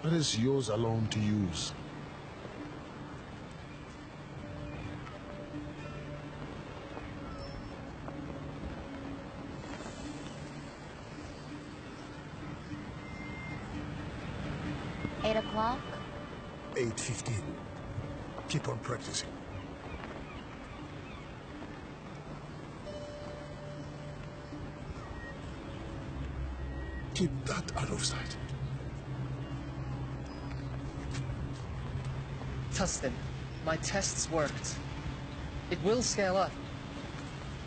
That is yours alone to use. Eight o'clock? 8:15. Keep on practicing. Keep that out of sight. Tustin, my tests worked. It will scale up.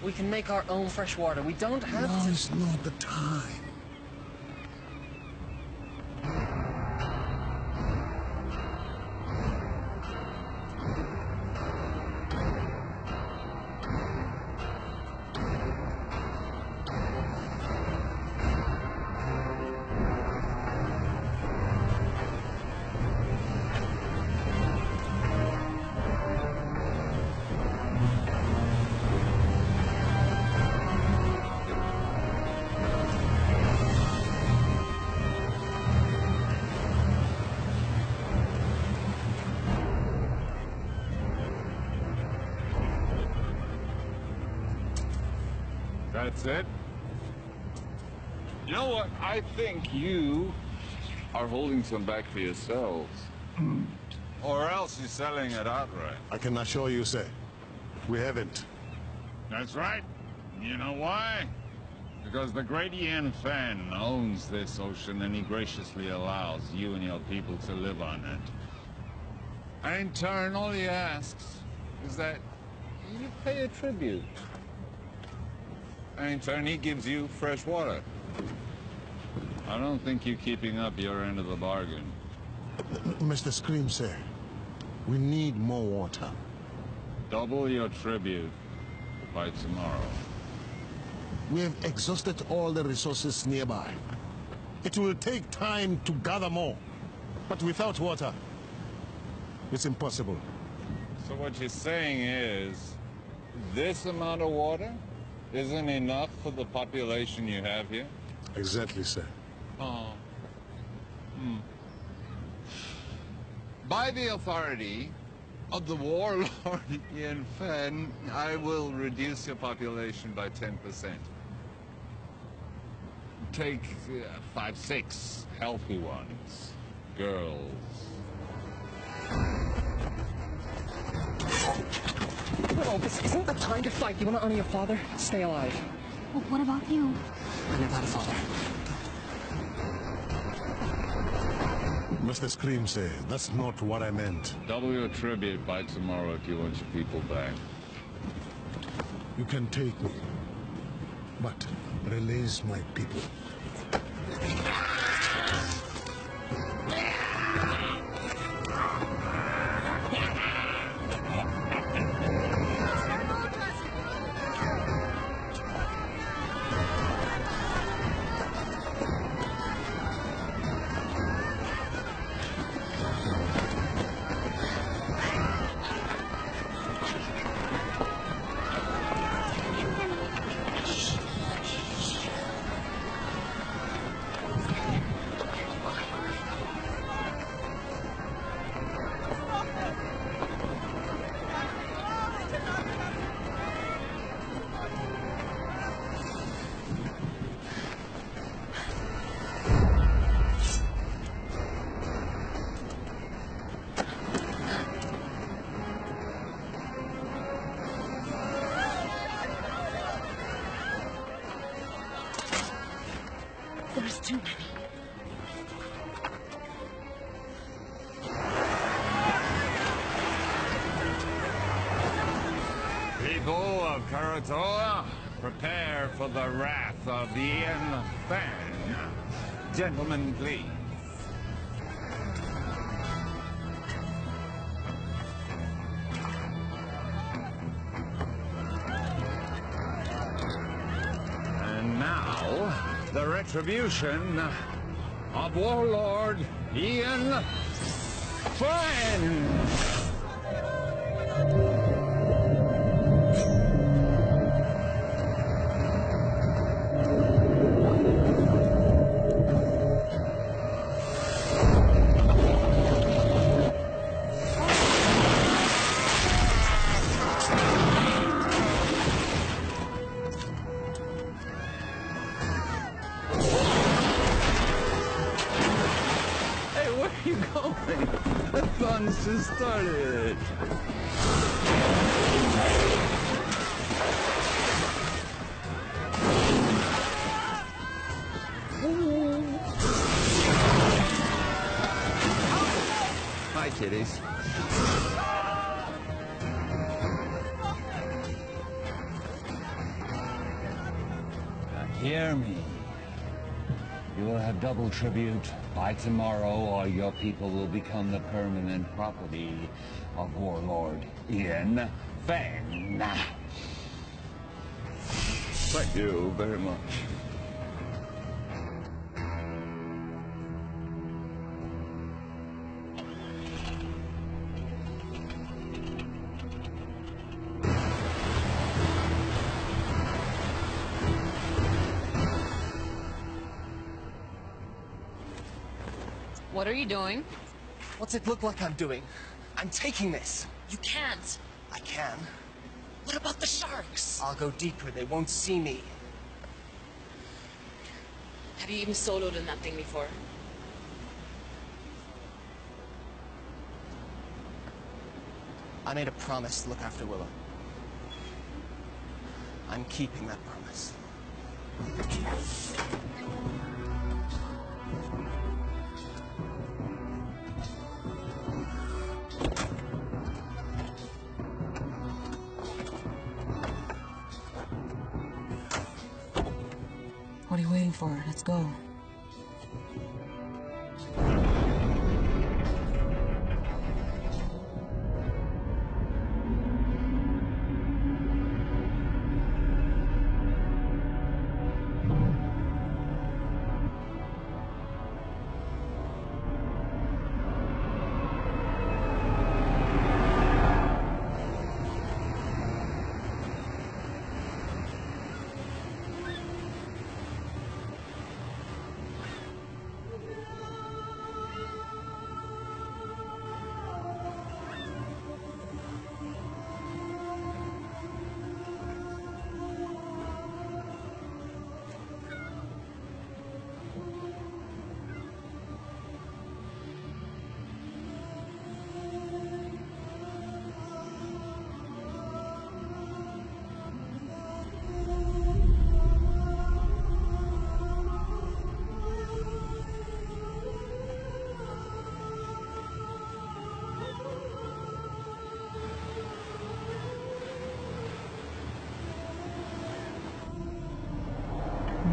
We can make our own fresh water. We don't have to... Now is not the time. That's it? You know what? I think you are holding some back for yourselves. Or else you're selling it outright. I can assure you, sir, we haven't. That's right. You know why? Because the great Ian Fan owns this ocean and he graciously allows you and your people to live on it. And in turn, all he asks is that you pay a tribute. And in turn, he gives you fresh water. I don't think you're keeping up your end of the bargain. Mr. Scream, sir, we need more water. Double your tribute by tomorrow. We have exhausted all the resources nearby. It will take time to gather more. But without water, it's impossible. So what you're saying is, this amount of water isn't enough for the population you have here? Exactly, sir. Oh. By the authority of the warlord Ian Fan, I will reduce your population by 10%. Take 5, 6 healthy ones. Girls. No, this isn't the time to fight. You want to honor your father? Stay alive. Well, what about you? I never had a father. Mr. Scream, sir, that's not what I meant. Double your tribute by tomorrow if you want your people back. You can take me, but release my people. There's too many. People of Karatoa, prepare for the wrath of Ian Fan. Gentlemen, please. And now, the retribution of Warlord Ian Fan. you going? The fun's just started. Hi, kiddies. Now hear me. You will have double tribute by tomorrow, or your people will become the permanent property of Warlord Ian Fang. Thank you very much. What are you doing? What's it look like I'm doing? I'm taking this. You can't. I can. What about the sharks? I'll go deeper. They won't see me. Have you even soloed in that thing before? I made a promise to look after Willow. I'm keeping that promise. What are you waiting for? Let's go.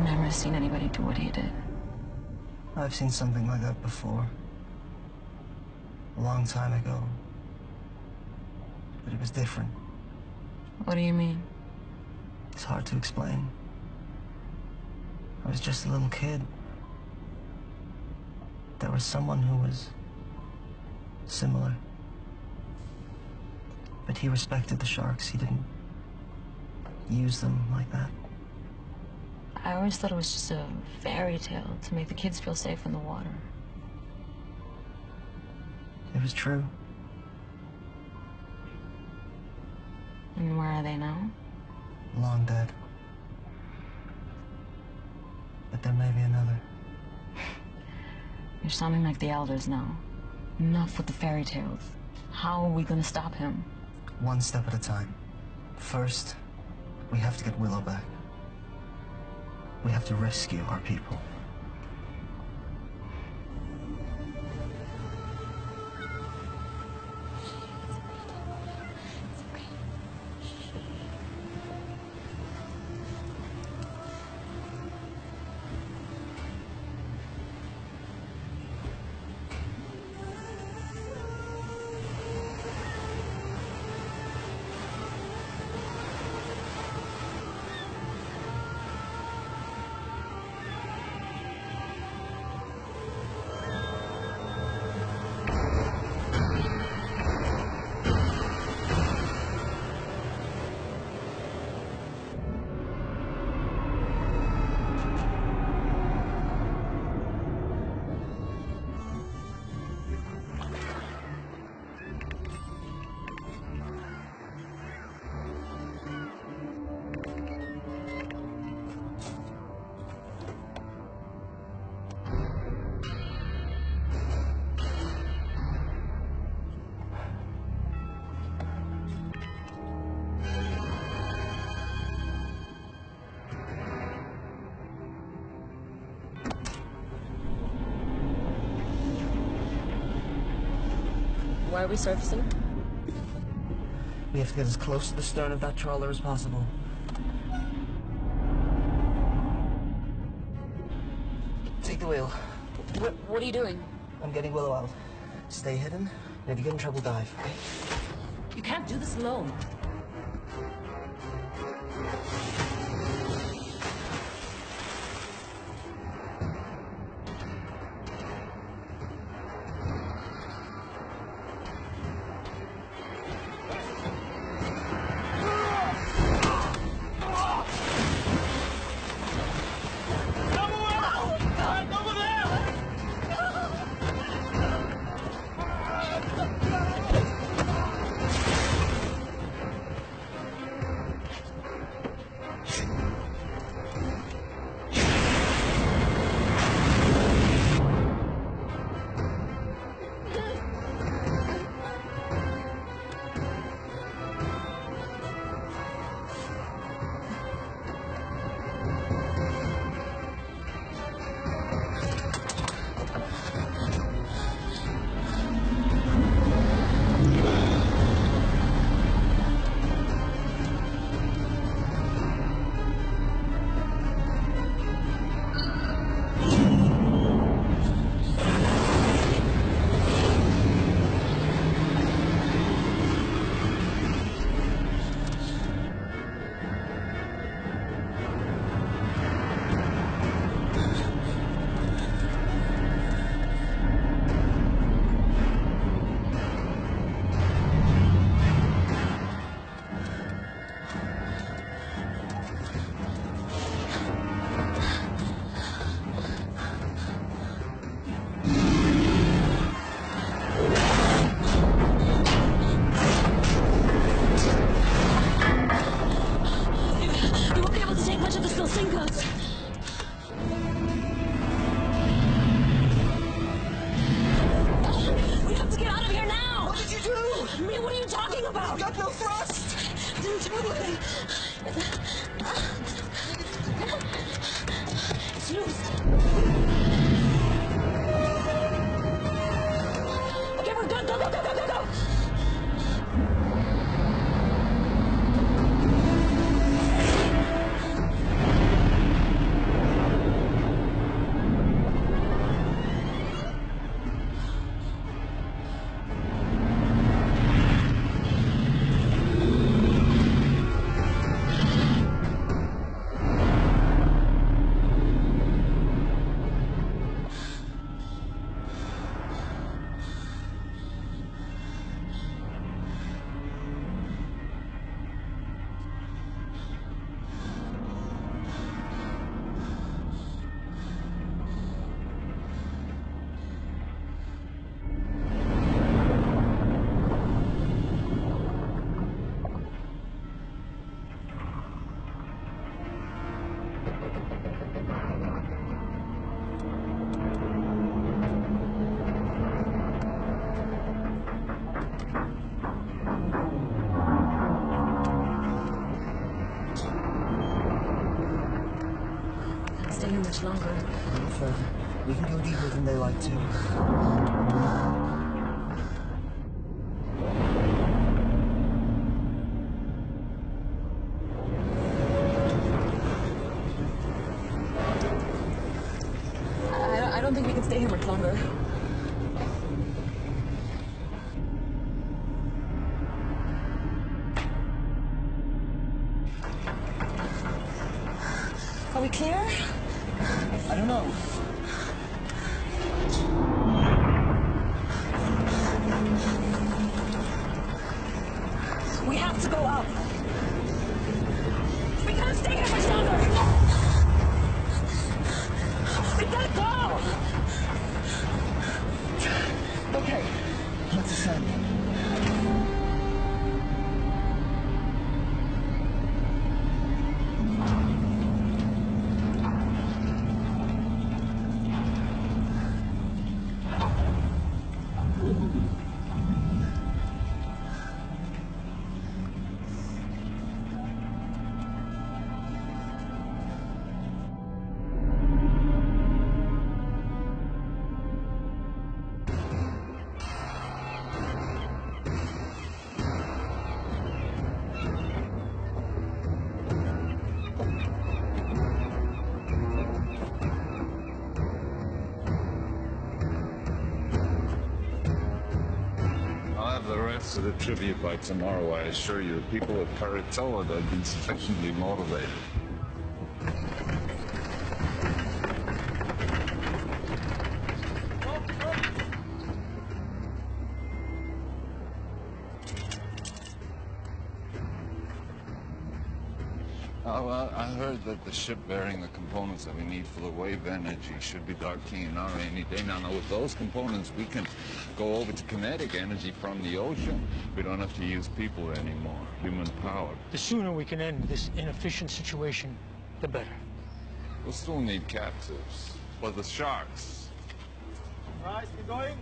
Never seen anybody do what he did. I've seen something like that before. A long time ago. But it was different. What do you mean? It's hard to explain. I was just a little kid. There was someone who was similar. But he respected the sharks. He didn't use them like that. I always thought it was just a fairy tale to make the kids feel safe in the water. It was true. And where are they now? Long dead. But there may be another. You're sounding like the elders now. Enough with the fairy tales. How are we gonna stop him? One step at a time. First, we have to get Willow back. We have to rescue our people. Why are we surfacing? We have to get as close to the stern of that trawler as possible. Take the wheel. What are you doing? I'm getting Willow out. Stay hidden, and if you get in trouble, dive, okay? You can't do this alone. Much longer. No further. We can go deeper than they like to. I don't think we can stay here much longer. Are we clear? I don't know. We have to go up. We can't stay here much longer. We gotta go. Okay, let's ascend. rest of the tribute by tomorrow, I assure you, the people of Karatoa will be sufficiently motivated. Oh, well, I heard that the ship bearing the components that we need for the wave energy should be docking in our any day. Now, with those components, we can go over to kinetic energy from the ocean. We don't have to use people anymore, human power. The sooner we can end this inefficient situation, the better. We'll still need captives. Well, the sharks. All right, keep going.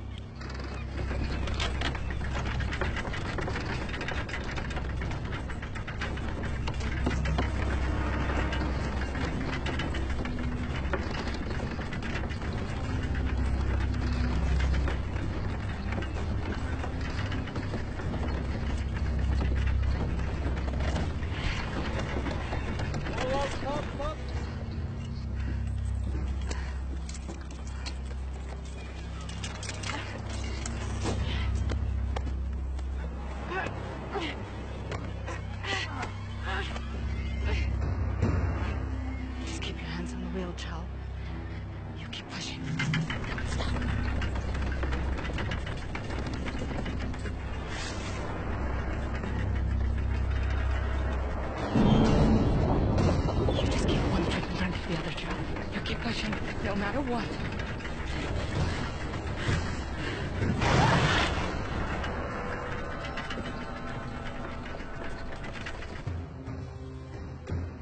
Just keep your hands on the wheel, child. You keep pushing. You just keep one foot in front of the other, child. You keep pushing, no matter what.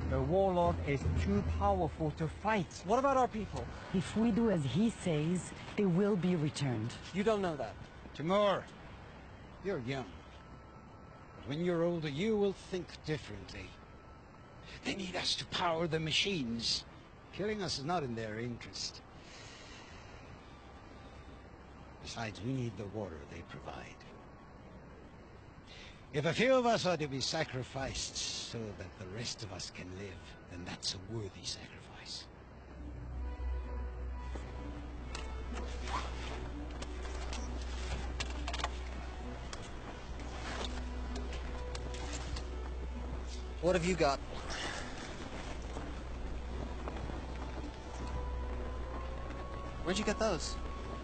The warlord is too powerful to fight. What about our people? If we do as he says, they will be returned. You don't know that. Timur, you're young. But when you're older, you will think differently. They need us to power the machines. Killing us is not in their interest. Besides, we need the water they provide. If a few of us are to be sacrificed so that the rest of us can live, then that's a worthy sacrifice. What have you got? Where'd you get those?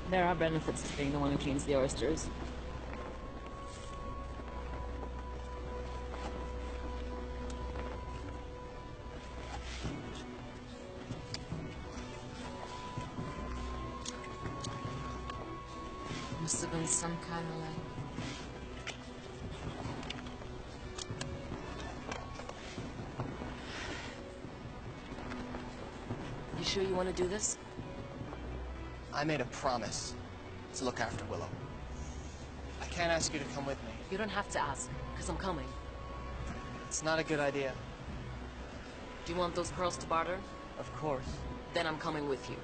There are benefits to being the one who cleans the oysters. Must have been some kind of like... You sure you want to do this? I made a promise to look after Willow. I can't ask you to come with me. You don't have to ask, because I'm coming. It's not a good idea. Do you want those pearls to barter? Of course. Then I'm coming with you.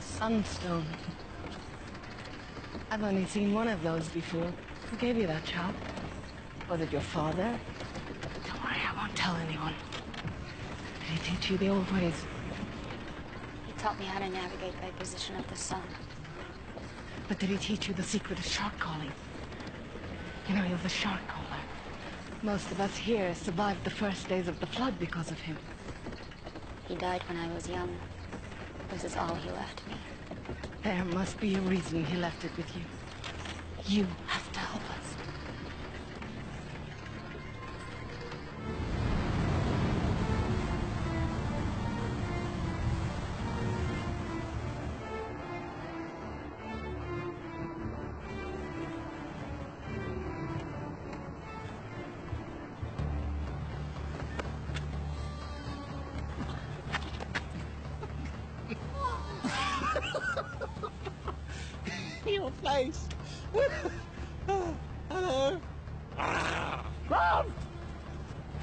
Sunstone. I've only seen one of those before. Who gave you that, child? Was it your father? Don't worry, I won't tell anyone. Did he teach you the old ways? He taught me how to navigate by position of the sun. But did he teach you the secret of shark calling? You know, he was a shark caller. Most of us here survived the first days of the flood because of him. He died when I was young. This is all he left me. There must be a reason he left it with you. You have to help us. Your face. Hello. Mom!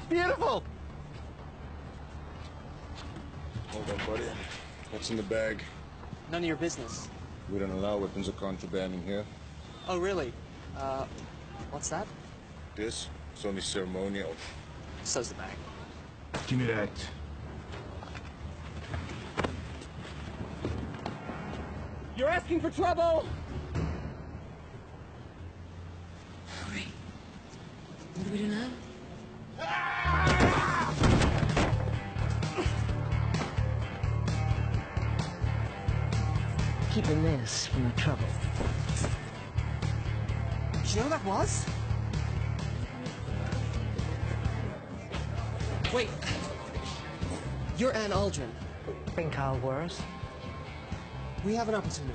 Beautiful! Hold on, buddy. What's in the bag? None of your business. We don't allow weapons of contraband in here. Oh, really? What's that? This is only ceremonial. So's the bag. Give me that. You're asking for trouble! Hurry. What do we do now? Keeping this from the trouble. Did you know that was? Wait. You're Anne Aldrin. Think I'll worse. We have an opportunity.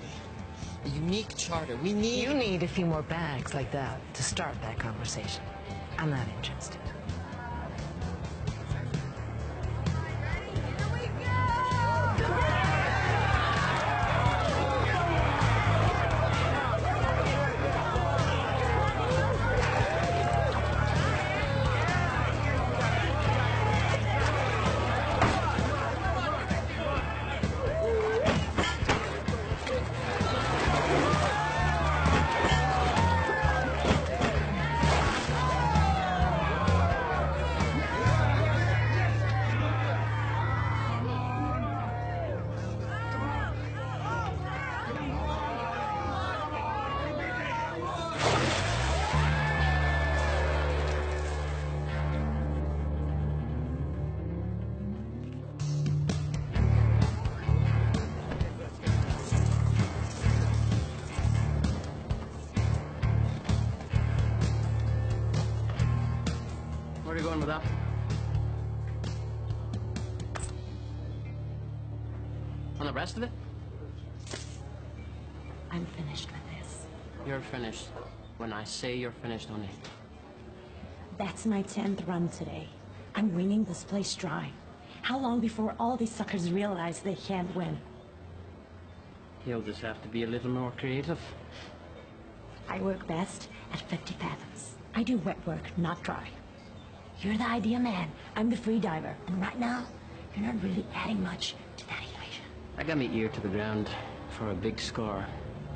A unique charter. We need... You need a few more bags like that to start that conversation. I'm not interested. Where are you going with that? And the rest of it? I'm finished with this. You're finished. When I say you're finished, honey. That's my 10th run today. I'm wringing this place dry. How long before all these suckers realize they can't win? You'll just have to be a little more creative. I work best at 50 fathoms. I do wet work, not dry. You're the idea man. I'm the free diver. And right now, you're not really adding much to that equation. I got me ear to the ground for a big score.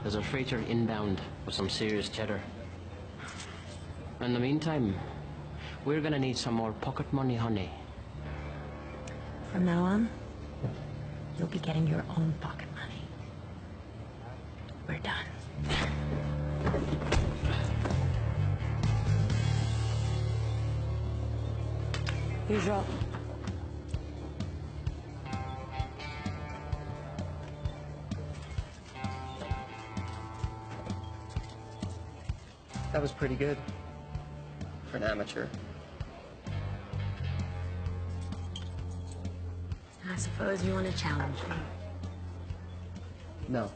There's a freighter inbound with some serious cheddar. In the meantime, we're gonna need some more pocket money, honey. From now on, you'll be getting your own pocket money. We're done. Here's your... That was pretty good. For an amateur. I suppose you want to challenge me. No.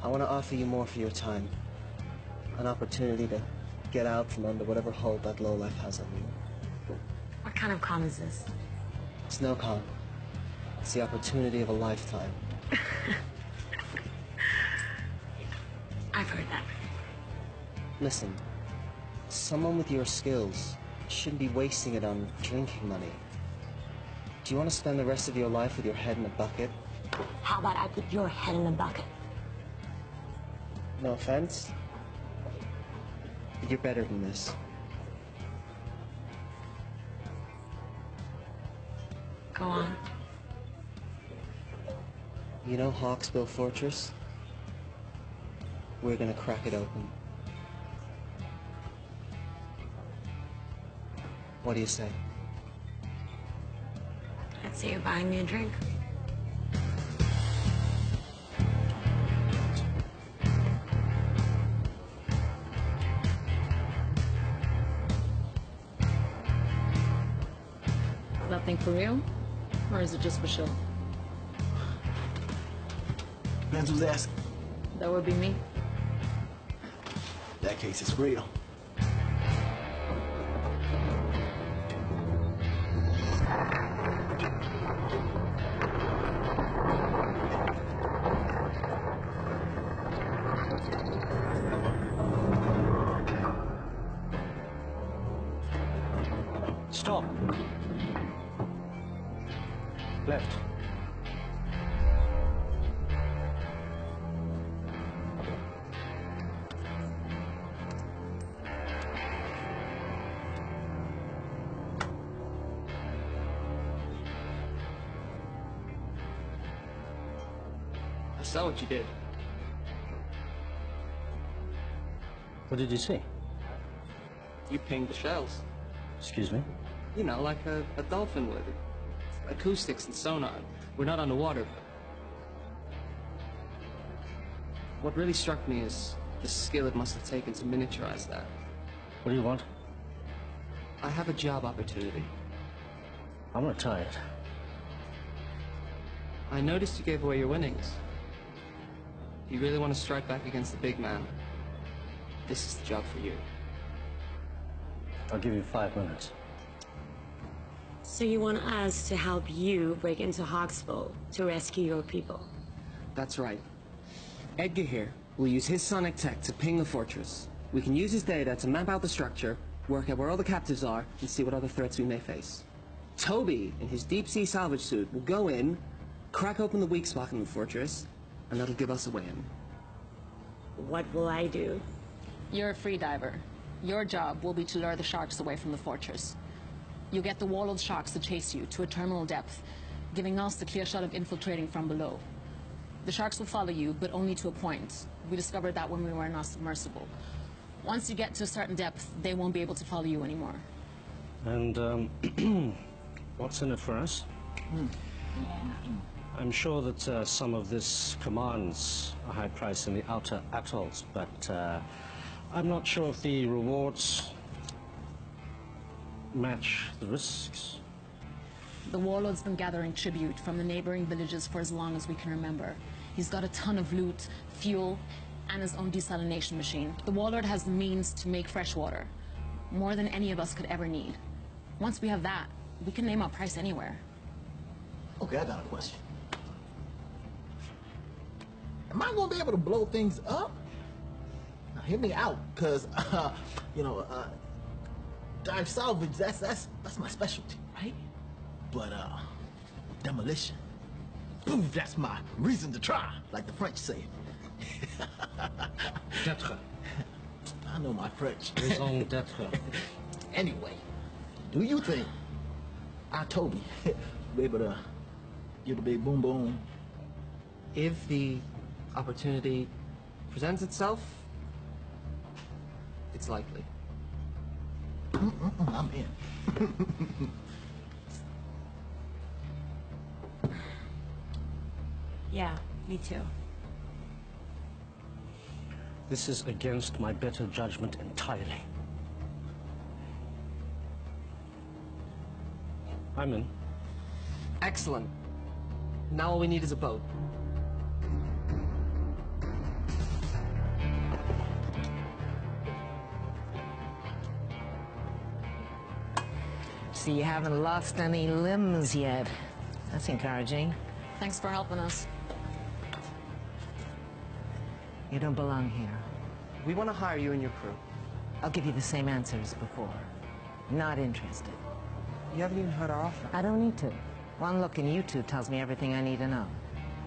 I want to offer you more for your time. An opportunity to get out from under whatever hold that lowlife has on you. What kind of con is this? It's no con. It's the opportunity of a lifetime. I've heard that. Listen, someone with your skills shouldn't be wasting it on drinking money. Do you want to spend the rest of your life with your head in a bucket? How about I put your head in a bucket? No offense, but you're better than this. Go on. You know Hawksbill Fortress? We're gonna crack it open. What do you say? I'd say you're buying me a drink. That thing for real? Or is it just for show? Depends who's asking. That would be me. In that case, it's real. Stop. Left. I saw what you did. What did you see? You pinged the shells. Excuse me? You know, like a dolphin would. Acoustics and sonar. We're not underwater. What really struck me is the skill it must have taken to miniaturize that. What do you want? I have a job opportunity. I'm retired. I noticed you gave away your winnings. If you really want to strike back against the big man, this is the job for you. I'll give you 5 minutes. So you want us to help you break into Hawksville to rescue your people? That's right. Edgar here will use his sonic tech to ping the fortress. We can use his data to map out the structure, work out where all the captives are, and see what other threats we may face. Toby, in his deep-sea salvage suit, will go in, crack open the weak spot in the fortress, and that'll give us a way in. What will I do? You're a free diver. Your job will be to lure the sharks away from the fortress. You'll get the Warlord sharks to chase you to a terminal depth, giving us the clear shot of infiltrating from below. The sharks will follow you, but only to a point. We discovered that when we were in our submersible. Once you get to a certain depth, they won't be able to follow you anymore. And, what's in it for us? I'm sure that some of this commands a high price in the outer atolls, but I'm not sure if the rewards match the risks. The Warlord's been gathering tribute from the neighboring villages for as long as we can remember. He's got a ton of loot, fuel, and his own desalination machine. The Warlord has the means to make fresh water, more than any of us could ever need. Once we have that, we can name our price anywhere. Okay, I got a question. Am I gonna be able to blow things up? Now, hear me out, cause dive salvage, that's my specialty, right? But demolition, boom, that's my reason to try, like the French say. D'être. I know my French. Raison d'être. Anyway, do you think Toby will be able to give the big boom boom? If the opportunity presents itself, it's likely. I'm in. Yeah, me too. This is against my better judgment entirely. I'm in. Excellent. Now all we need is a boat. So you haven't lost any limbs yet. That's encouraging. Thanks for helping us. You don't belong here. We want to hire you and your crew. I'll give you the same answer as before. Not interested. You haven't even heard our offer. I don't need to. One look in you two tells me everything I need to know.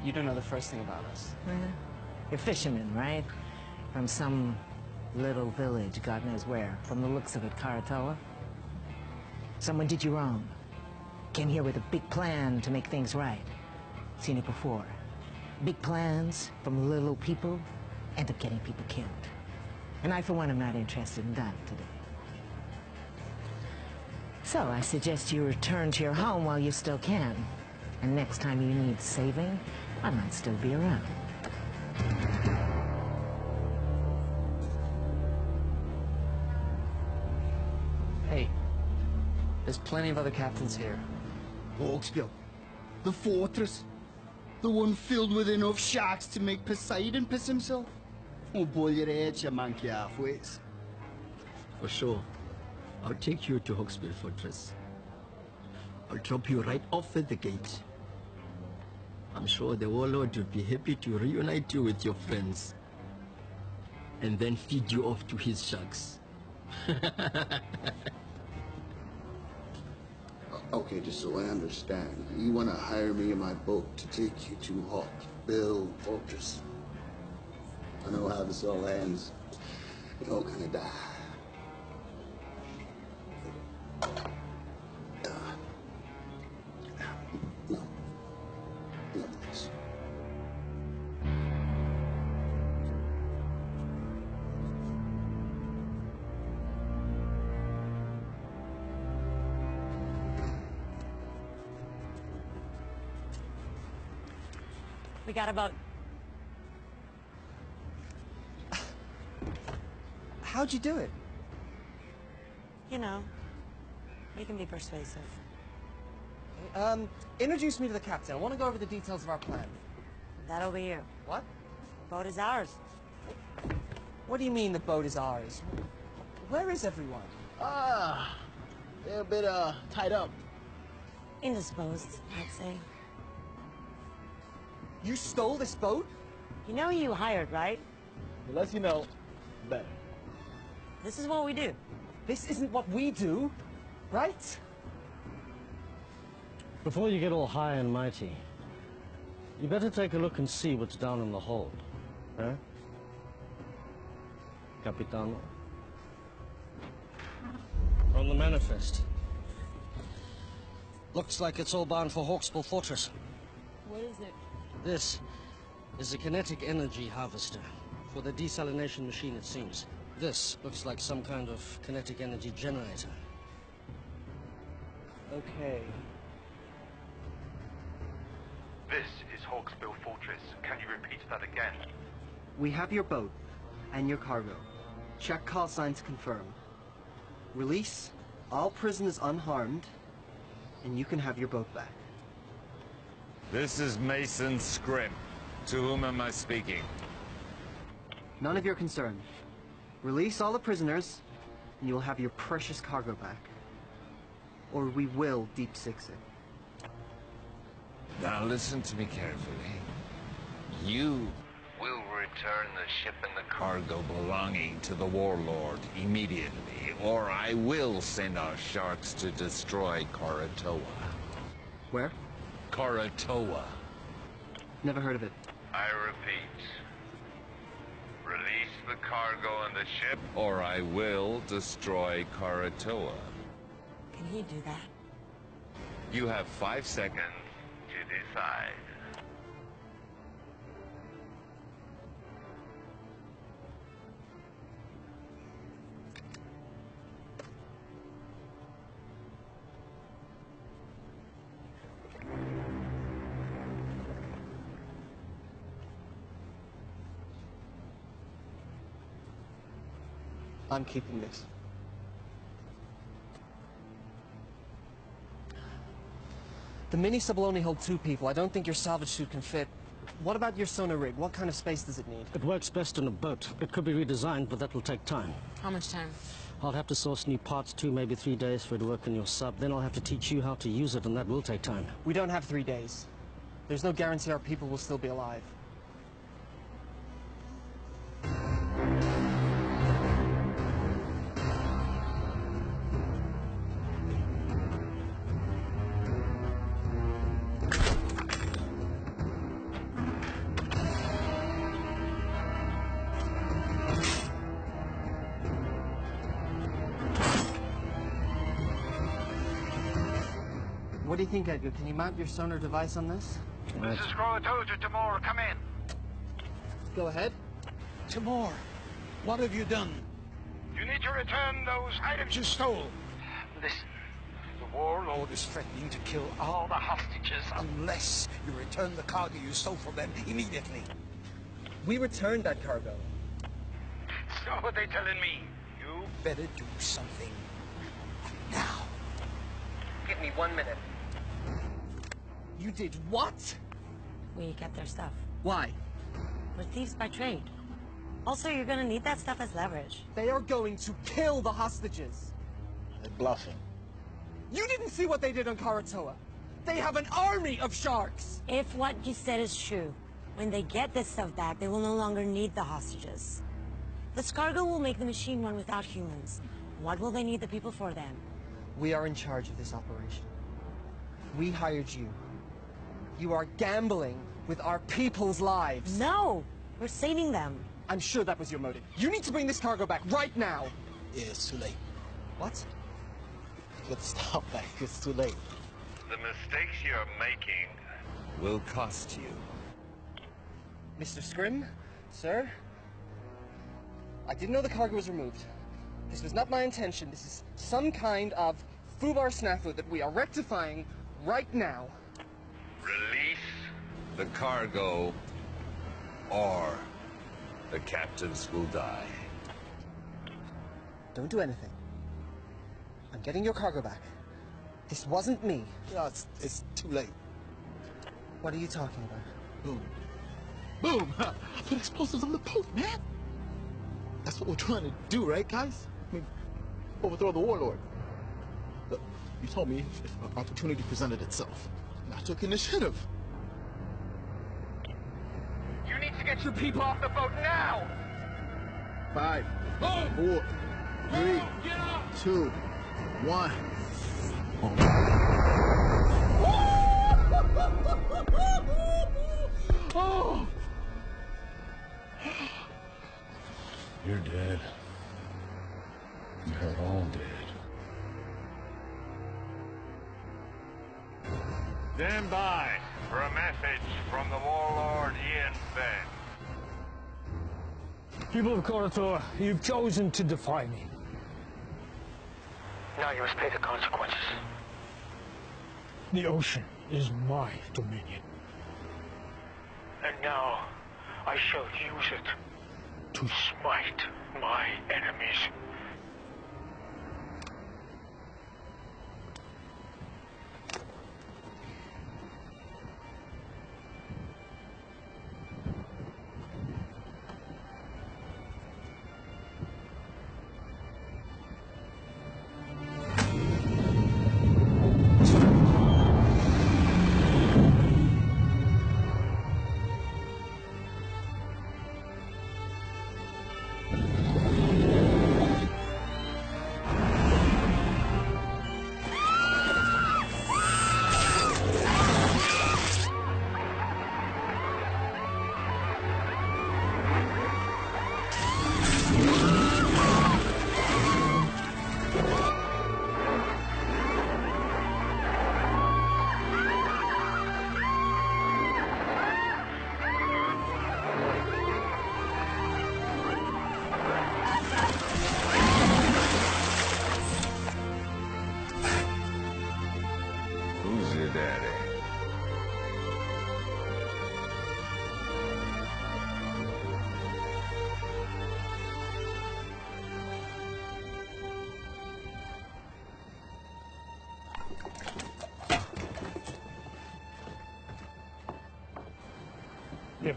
You don't know the first thing about us. You're fishermen, right? From some little village, God knows where. From the looks of it, Karatoa. Someone did you wrong. Came here with a big plan to make things right. Seen it before. Big plans from little people end up getting people killed. And I, for one, am not interested in that today. So I suggest you return to your home while you still can. And next time you need saving, I might still be around. Hey, there's plenty of other captains here. Hawksbill, the fortress, the one filled with enough sharks to make Poseidon piss himself. Oh, boy, your head, you monkey halfways. For sure. I'll take you to Hawksbill Fortress. I'll drop you right off at the gate. I'm sure the Warlord would be happy to reunite you with your friends. And then feed you off to his sharks. Okay, just so I understand, you want to hire me in my boat to take you to Hawksbill Fortress. I know how this all ends. You all kind of die. No. No, please. We got a boat. How'd you do it? You know, we can be persuasive. Introduce me to the captain. I want to go over the details of our plan. That'll be you. What? Boat is ours. What do you mean the boat is ours? Where is everyone? They're a bit, tied up. Indisposed, I'd say. You stole this boat? You know who you hired, right? The less you know, better. This is what we do. This isn't what we do, right? Before you get all high and mighty, you better take a look and see what's down in the hold. Eh? Capitano? From the manifest. Looks like it's all bound for Hawksbill Fortress. What is it? This is a kinetic energy harvester for the desalination machine, it seems. This looks like some kind of kinetic energy generator. Okay. This is Hawksbill Fortress. Can you repeat that again? We have your boat and your cargo. Check call signs confirmed. Release all prisoners unharmed, and you can have your boat back. This is Mason Scrimp. To whom am I speaking? None of your concern. Release all the prisoners, and you'll have your precious cargo back. Or we will deep six it. Now listen to me carefully. You will return the ship and the cargo belonging to the warlord immediately, or I will send our sharks to destroy Karatoa. Where? Karatoa. Never heard of it. I repeat. Release the cargo and the ship, Or I will destroy Karatoa. Can he do that? You have 5 seconds to decide. I'm keeping this. The mini-sub will only hold 2 people. I don't think your salvage suit can fit. What about your sonar rig? What kind of space does it need? It works best in a boat. It could be redesigned, but that will take time. How much time? I'll have to source new parts, 2, maybe 3 days for it to work in your sub. Then I'll have to teach you how to use it, and that will take time. We don't have 3 days. There's no guarantee our people will still be alive. What do you think, Edgar? Can you mount your sonar device on this? This is Karatoa to Timor. Come in. Go ahead. Timor, what have you done? You need to return those items you stole. Listen, the warlord is threatening to kill all the hostages unless you return the cargo you stole from them immediately. We returned that cargo. So what they telling me? You better do something now. Give me 1 minute. You did what? We get their stuff. Why? We're thieves by trade. Also, you're gonna need that stuff as leverage. They are going to kill the hostages. They're bluffing. You didn't see what they did on Karatoa. They have an army of sharks. If what you said is true, when they get this stuff back, they will no longer need the hostages. This cargo will make the machine run without humans. What will they need the people for then? We are in charge of this operation. We hired you. You are gambling with our people's lives. No! We're saving them. I'm sure that was your motive. You need to bring this cargo back right now! Yeah, it's too late. What? Let's stop back. It's too late. The mistakes you're making will cost you. Mr. Scrim, sir, I didn't know the cargo was removed. This was not my intention. This is some kind of foobar snafu that we are rectifying right now. Release the cargo, or the captives will die. Don't do anything. I'm getting your cargo back. This wasn't me. No, it's too late. What are you talking about? Boom. Boom! I put explosives on the boat, man! That's what we're trying to do, right, guys? I mean, overthrow the warlord. Look, you told me if an opportunity presented itself. And I took initiative. You need to get your people off the boat now! 5, 4, 3, 2, 1. Oh! You're dead. They're all dead. Stand by for a message from the warlord Ian Fenn. People of Karator, you've chosen to defy me. Now you must pay the consequences. The ocean is my dominion. And now, I shall use it to smite my enemies. Who's your daddy? Yep.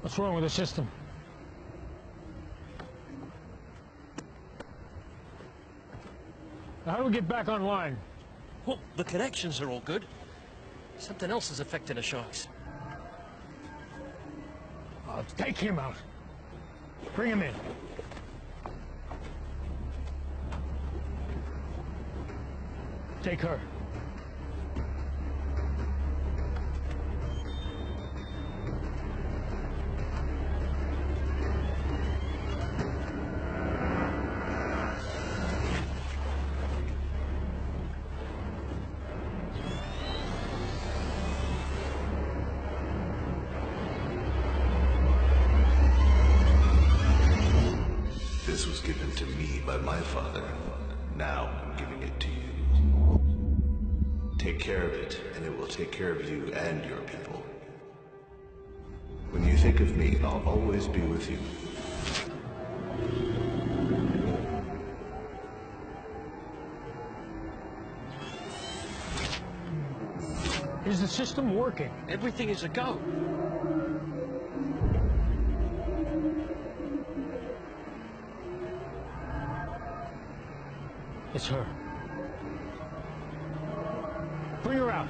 What's wrong with the system? How do we get back online? Well, the connections are all good. Something else is affecting the sharks. Take him out. Bring him in. Take her. This was given to me by my father. Now I'm giving it to you. Take care of it, and it will take care of you and your people. When you think of me, I'll always be with you. Is the system working? Everything is a go. It's her. Bring her out.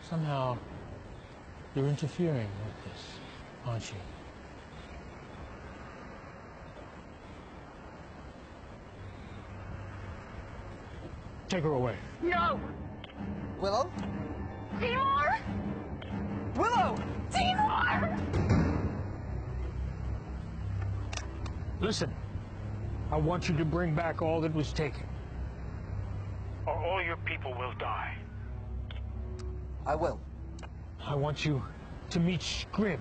Somehow, you're interfering with this, aren't you? Take her away. No! Willow? Seymour! Willow! Seymour! Listen, I want you to bring back all that was taken, or all your people will die. I will. I want you to meet Scrim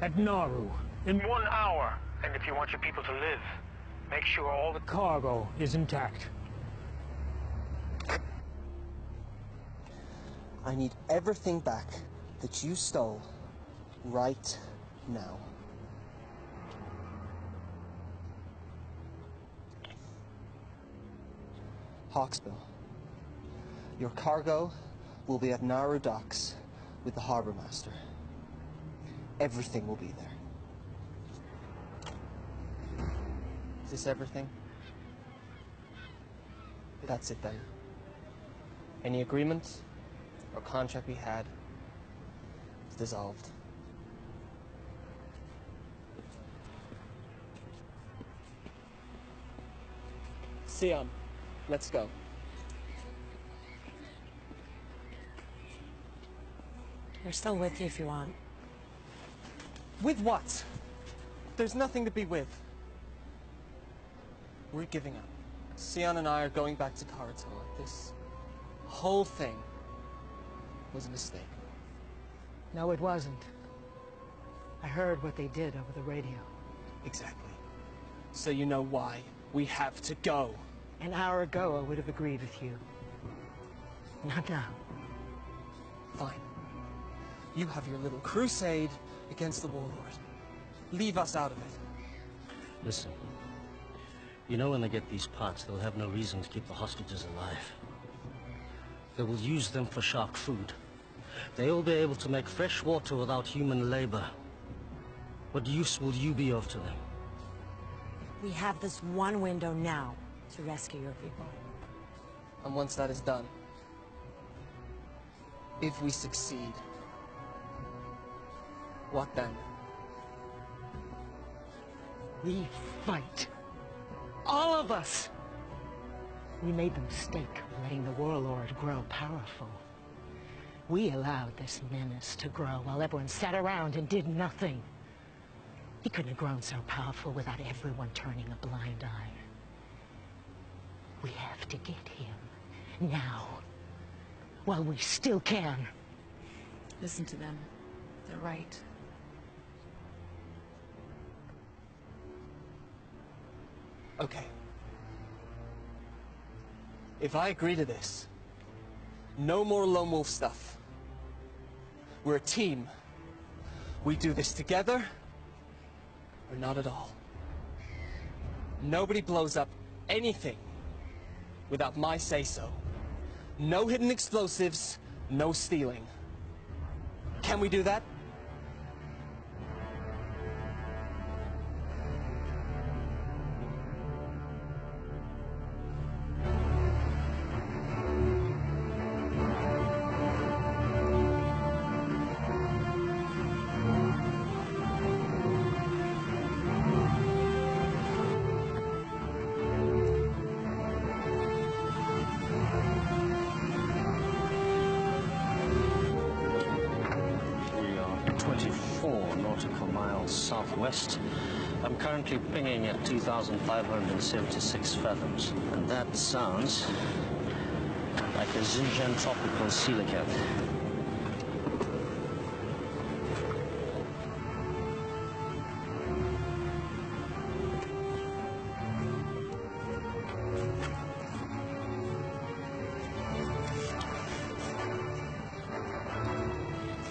at Nauru in 1 hour. And if you want your people to live, make sure all the cargo is intact. I need everything back that you stole right now. Hawksbill, your cargo will be at Nauru docks with the harbor master. Everything will be there. Is this everything? That's it then. Any agreement or contract we had is dissolved. Siam, let's go. They're still with you if you want. With what? There's nothing to be with. We're giving up. Sion and I are going back to Karatoa. This whole thing was a mistake. No, it wasn't. I heard what they did over the radio. Exactly. So you know why we have to go. An hour ago, I would have agreed with you. Not now. Fine. You have your little crusade against the warlord. Leave us out of it. Listen, you know when they get these parts, they'll have no reason to keep the hostages alive. They will use them for shark food. They will be able to make fresh water without human labor. What use will you be of to them? We have this one window now to rescue your people. And once that is done, if we succeed, what then? We fight. All of us. We made the mistake of letting the warlord grow powerful. We allowed this menace to grow while everyone sat around and did nothing. He couldn't have grown so powerful without everyone turning a blind eye. We have to get him now, while we still can. Listen to them. They're right. Okay. If I agree to this, no more lone wolf stuff. We're a team. We do this together, or not at all. Nobody blows up anything without my say-so. No hidden explosives, no stealing. Can we do that? Southwest. I'm currently pinging at 2,576 fathoms. And that sounds like a Xinjiang tropical coelacanth.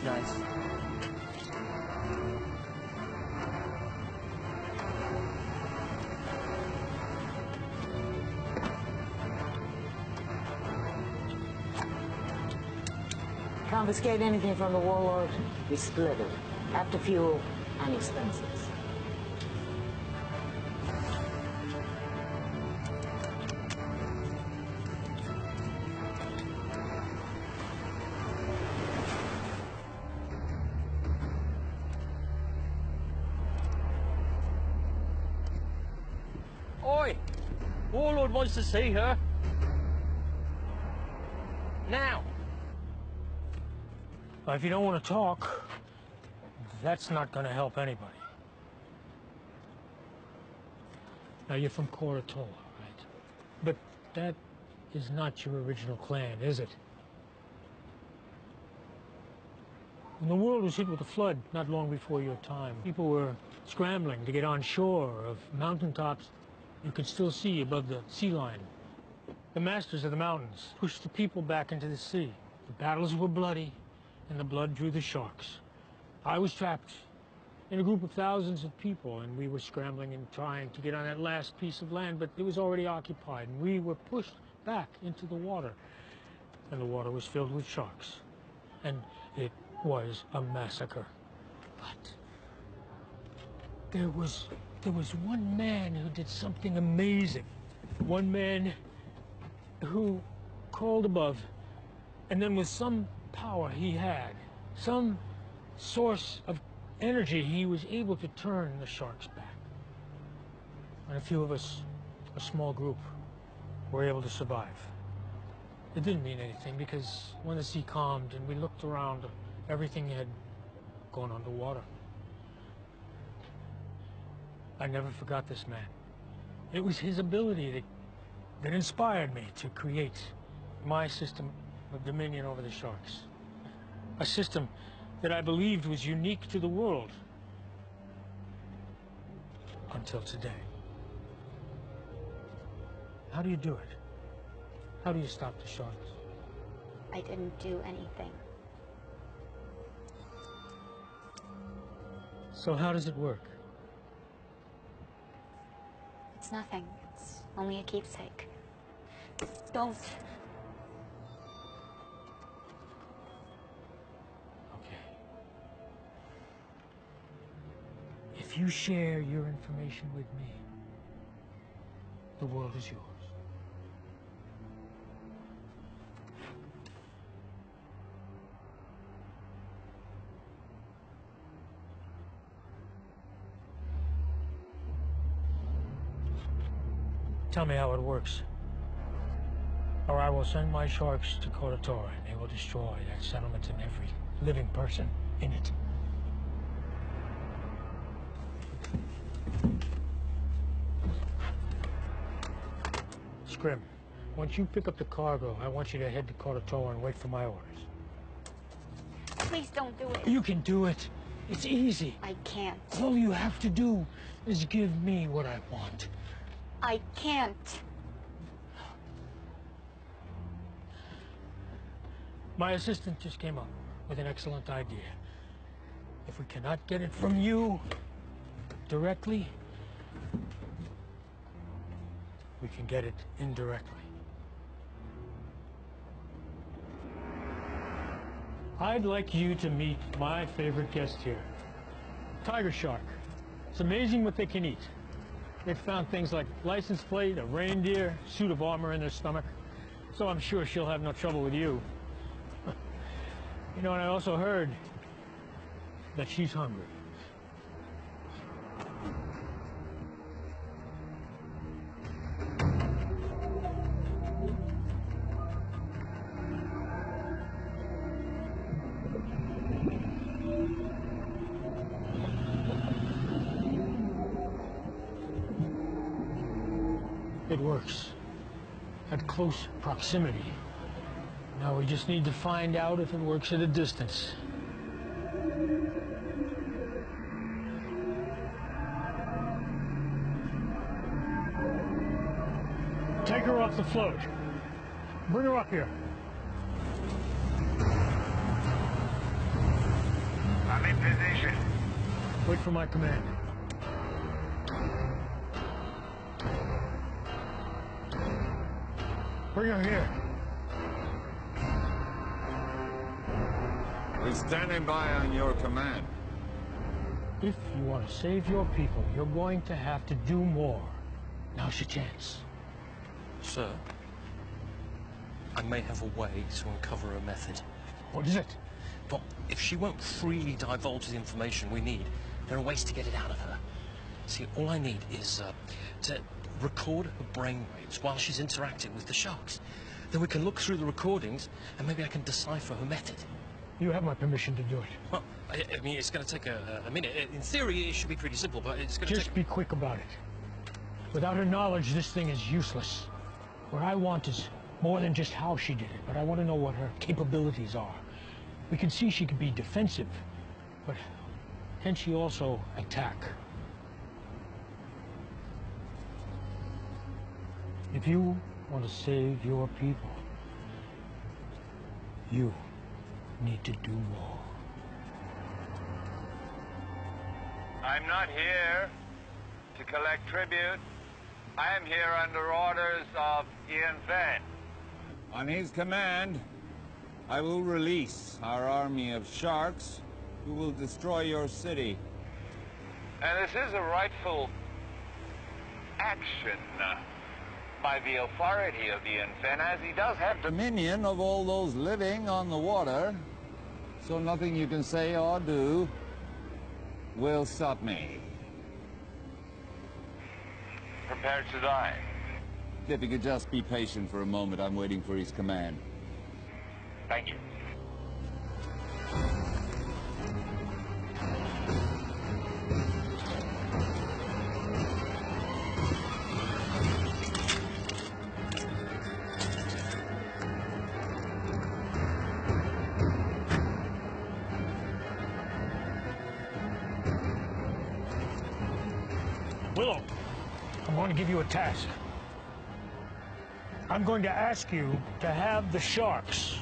Nice. confiscate anything from the warlord, we split it. After fuel and expenses. Oi! Warlord wants to see her. Now. Well, if you don't want to talk, that's not going to help anybody. Now, you're from Koratola, right? But that is not your original clan, is it? When the world was hit with a flood not long before your time, people were scrambling to get on shore of mountaintops you could still see above the sea line. The masters of the mountains pushed the people back into the sea. The battles were bloody, and the blood drew the sharks. I was trapped in a group of thousands of people, and we were scrambling and trying to get on that last piece of land, but it was already occupied, and we were pushed back into the water. And the water was filled with sharks. And it was a massacre. But there was one man who did something amazing. One man who called above, and then with some power he had, some source of energy, he was able to turn the sharks back. And a few of us, a small group, were able to survive. It didn't mean anything because when the sea calmed and we looked around, everything had gone underwater. I never forgot this man. It was his ability that inspired me to create my system of dominion over the sharks. A system that I believed was unique to the world. Until today. How do you do it? How do you stop the sharks? I didn't do anything. So how does it work? It's nothing. It's only a keepsake. Don't. If you share your information with me, the world is yours. Tell me how it works, or I will send my sharks to Koratola and they will destroy that settlement and every living person in it. Scrim, once you pick up the cargo, I want you to head to Koratola and wait for my orders. Please don't do it. You can do it. It's easy. I can't. All you have to do is give me what I want. I can't. My assistant just came up with an excellent idea. If we cannot get it from you directly, we can get it indirectly. I'd like you to meet my favorite guest here, tiger shark. It's amazing what they can eat. They've found things like license plate, a reindeer, suit of armor in their stomach. So I'm sure she'll have no trouble with you. You know, and I also heard that she's hungry. It works at close proximity. Now we just need to find out if it works at a distance. Take her off the float. Bring her up here. I'm in position. Wait for my command. Bring her here. We're standing by on your command. If you want to save your people, you're going to have to do more. Now's your chance. Sir, I may have a way to uncover a method. What is it? Well, if she won't freely divulge the information we need, there are ways to get it out of her. See, all I need is to record her brainwaves while she's interacting with the sharks. Then we can look through the recordings, and maybe I can decipher her method. You have my permission to do it. Well, I mean, it's going to take a minute. In theory, it should be pretty simple, but it's going to Just be quick about it. Without her knowledge, this thing is useless. What I want is more than just how she did it, but I want to know what her capabilities are. We can see she can be defensive, but can she also attack? If you want to save your people, you need to do more. I'm not here to collect tribute. I am here under orders of Ian Fenn. On his command, I will release our army of sharks who will destroy your city. And this is a rightful action by the authority of Ian Fenn, as he does have Dominion of all those living on the water, so nothing you can say or do will stop me. prepared to die. If you could just be patient for a moment, I'm waiting for his command. Thank you. Willow, I'm going to give you a task. I'm going to ask you to have the sharks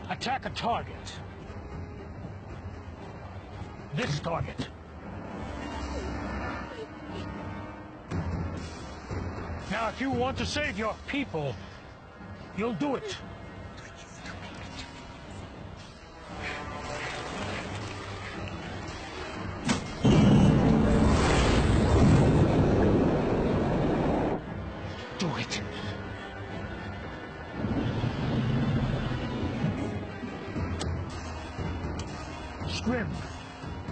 attack a target. This target. Now, if you want to save your people, you'll do it. Do it. Scrim,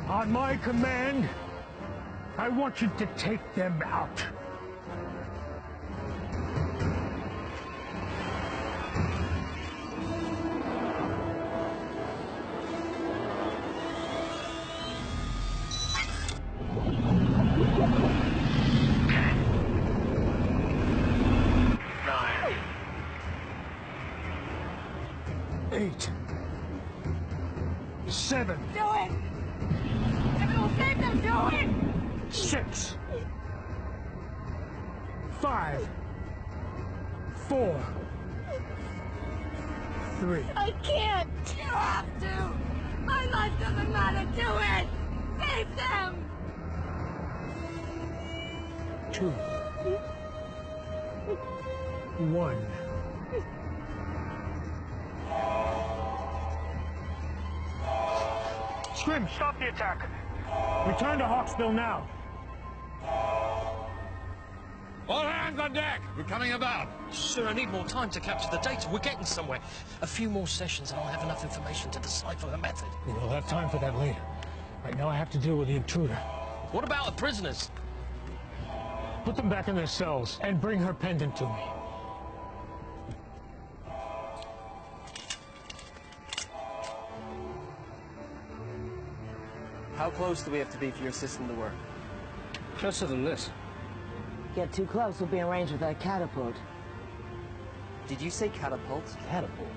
on my command, I want you to take them out. Eight. 7. Do it! If it will save them, do it! 6. 5. 4. 3. I can't! You have to! My life doesn't matter! Do it! Save them! 2. 1. Scrim, stop the attack. Return to Hawksbill now. All hands on deck! We're coming about! Sir, I need more time to capture the data. We're getting somewhere. A few more sessions and I'll have enough information to decipher the method. We'll have time for that later. Right now I have to deal with the intruder. What about the prisoners? Put them back in their cells and bring her pendant to me. How close do we have to be for your system to work? Closer than this. Get too close, we'll be in range with that catapult. Did you say catapult? Catapult?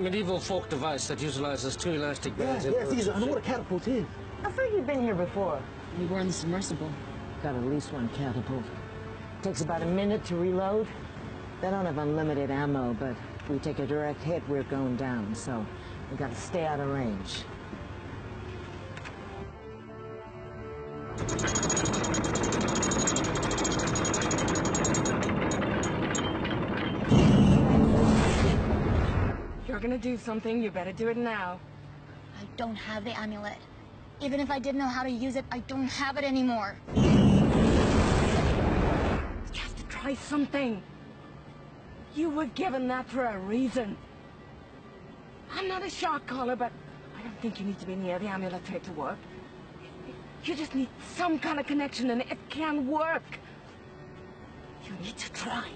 Medieval folk device that utilizes two elastic bands. Yes, I know what a catapult is. I figured you've been here before. We were in the submersible. Got at least one catapult. Takes about a minute to reload. They don't have unlimited ammo, but if we take a direct hit, we're going down, so we gotta stay out of range. You're you're gonna do something, you better do it now. I don't have the amulet. Even if I did know how to use it, I don't have it anymore. You have to try something. You were given that for a reason. I'm not a shot caller, but I don't think you need to be near the amulet for it to work. You just need some kind of connection and it can work. You need to try.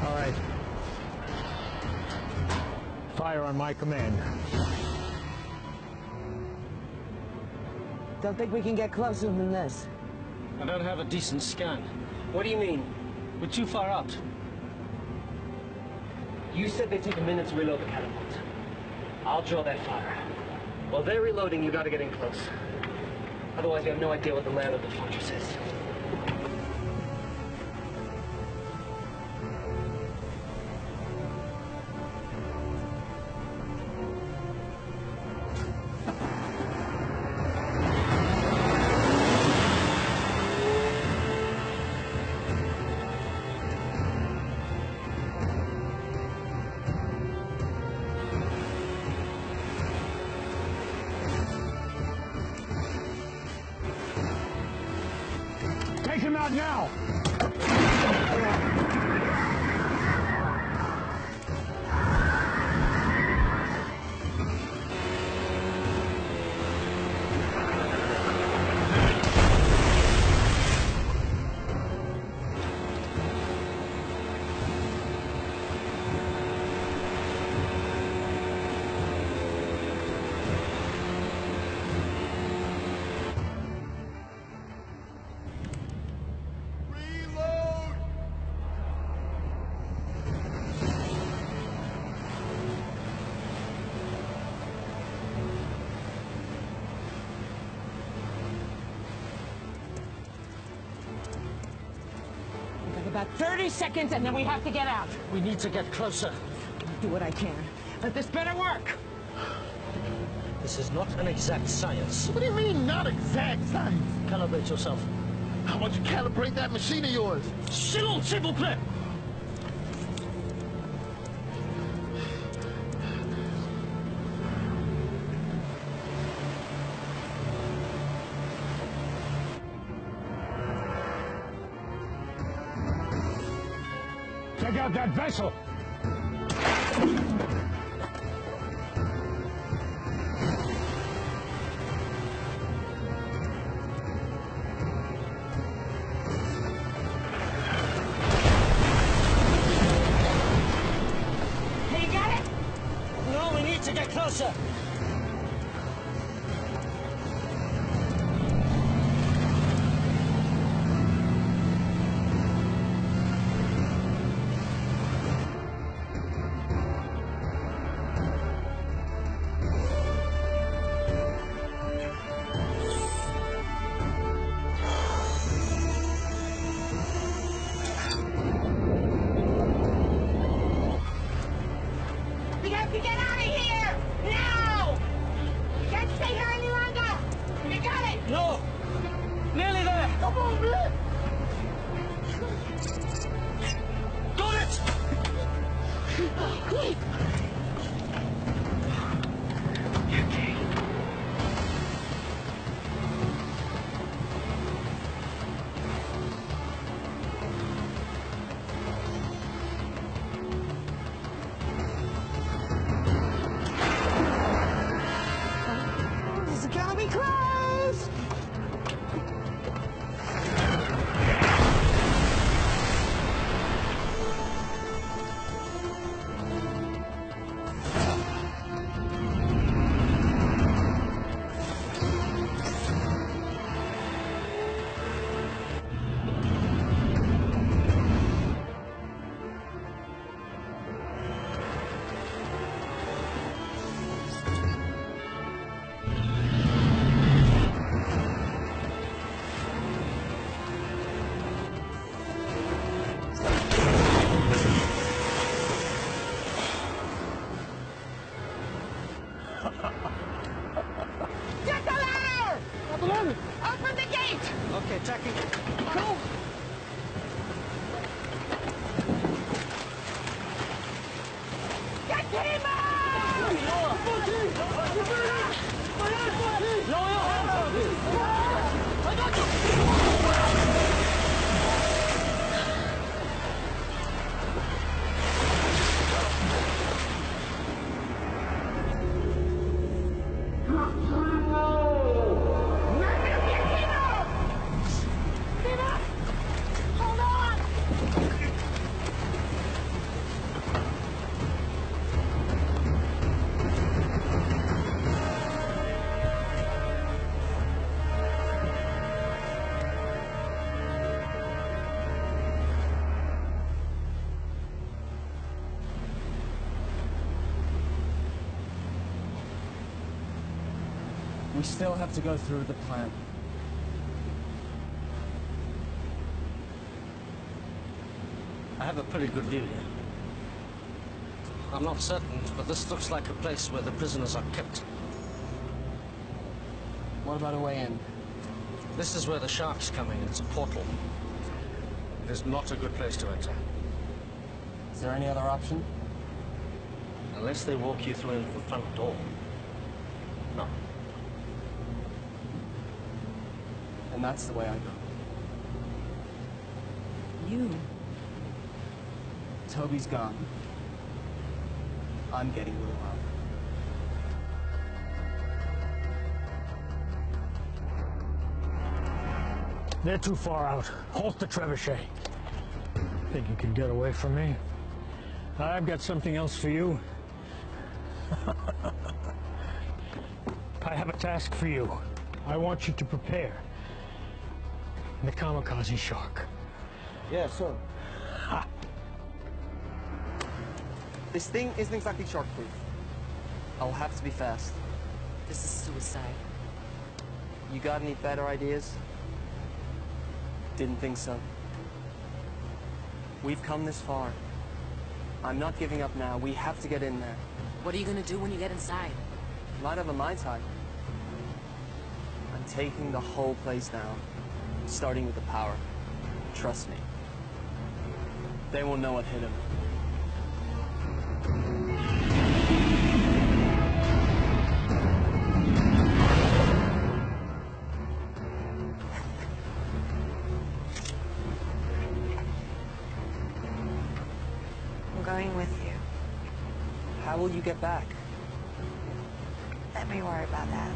All right. Fire on my command. Don't think we can get closer than this. I don't have a decent scan. What do you mean? We're too far out. You said they take a minute to reload the catapult. I'll draw that fire. While they're reloading, you gotta get in close. Otherwise, you have no idea what the layout of the fortress is. Take him out now! About 30 seconds and then we have to get out. We need to get closer. I'll do what I can. But this better work. This is not an exact science. What do you mean, not exact science? Calibrate yourself. How about you calibrate that machine of yours? Silence, s'il vous plaît! Take out that vessel! Hey, you got it? No, we need to get closer. We have to get out of here! Now! We can't stay here any longer! You got it! No! Nearly there! Come on, man! Got it! Quick! This is gonna be close! Get the ladder! Open the gate! Okay, Jackie. Go! Get him Hold on! We still have to go through the plan. I have a pretty good view here. I'm not certain, but this looks like a place where the prisoners are kept. What about a way in? This is where the shark's coming. It's a portal. It is not a good place to enter. Is there any other option? Unless they walk you through the front door. No. And that's the way I go. You? Toby's gone. I'm getting Willow out. They're too far out. Halt the trebuchet. Think you can get away from me? I've got something else for you. I have a task for you. I want you to prepare the kamikaze shark. Yeah, sure. This thing isn't exactly shark-proof. I'll have to be fast. This is suicide. You got any better ideas? Didn't think so. We've come this far. I'm not giving up now. We have to get in there. What are you gonna do when you get inside? Might have a Mai Tai. I'm taking the whole place down, starting with the power. Trust me. They won't know what hit him. I'm going with you. How will you get back? Let me worry about that.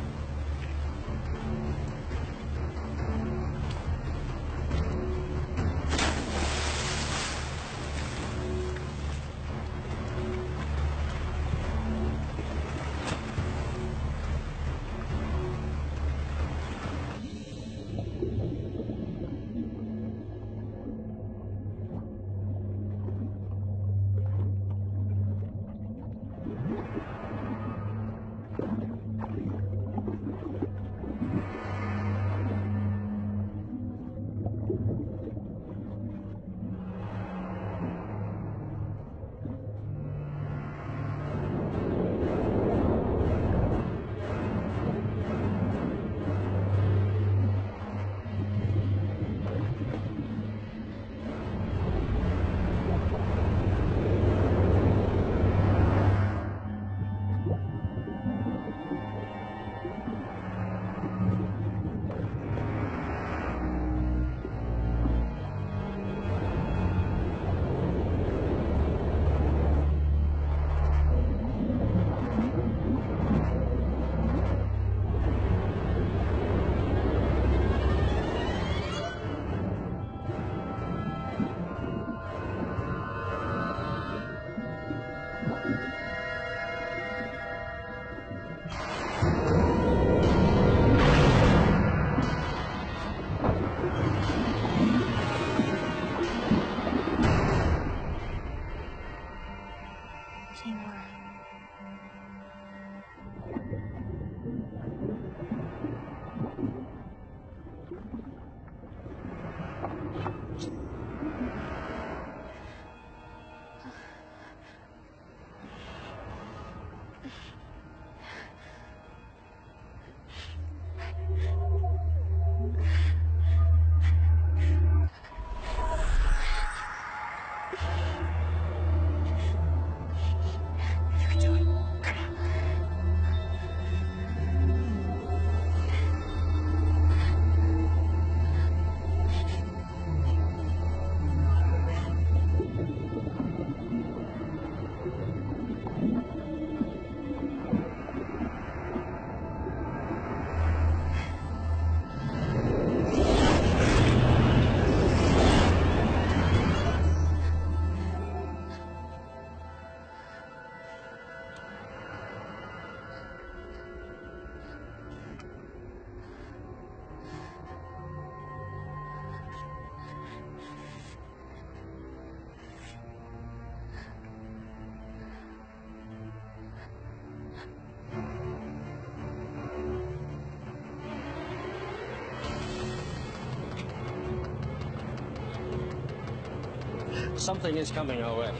Something is coming our way.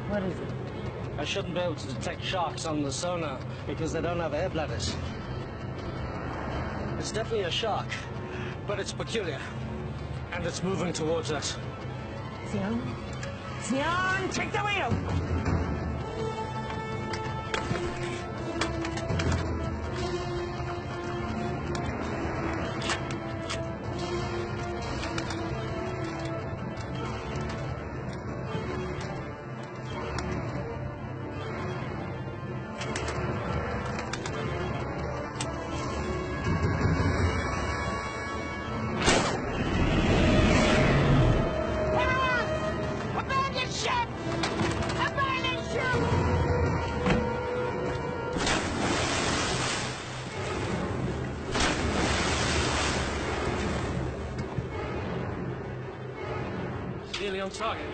What is it? I shouldn't be able to detect sharks on the sonar because they don't have air bladders. It's definitely a shark, but it's peculiar. And it's moving towards us. Sion? Sion, take the wheel! Nearly on target.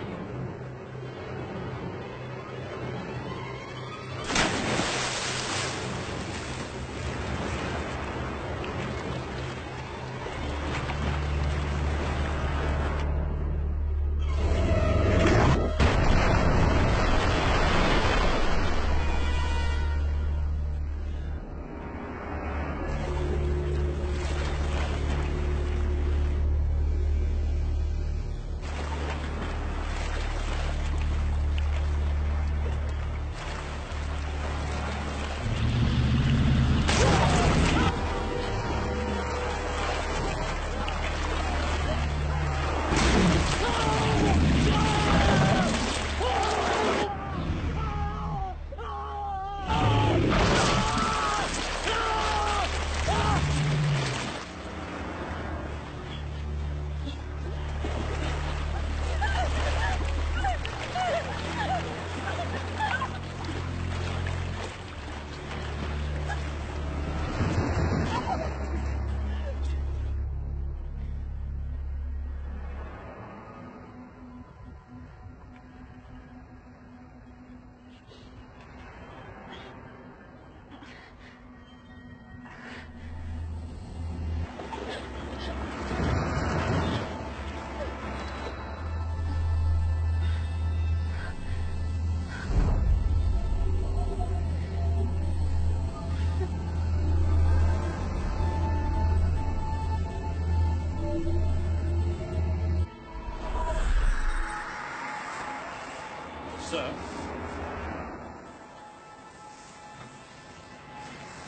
Sir?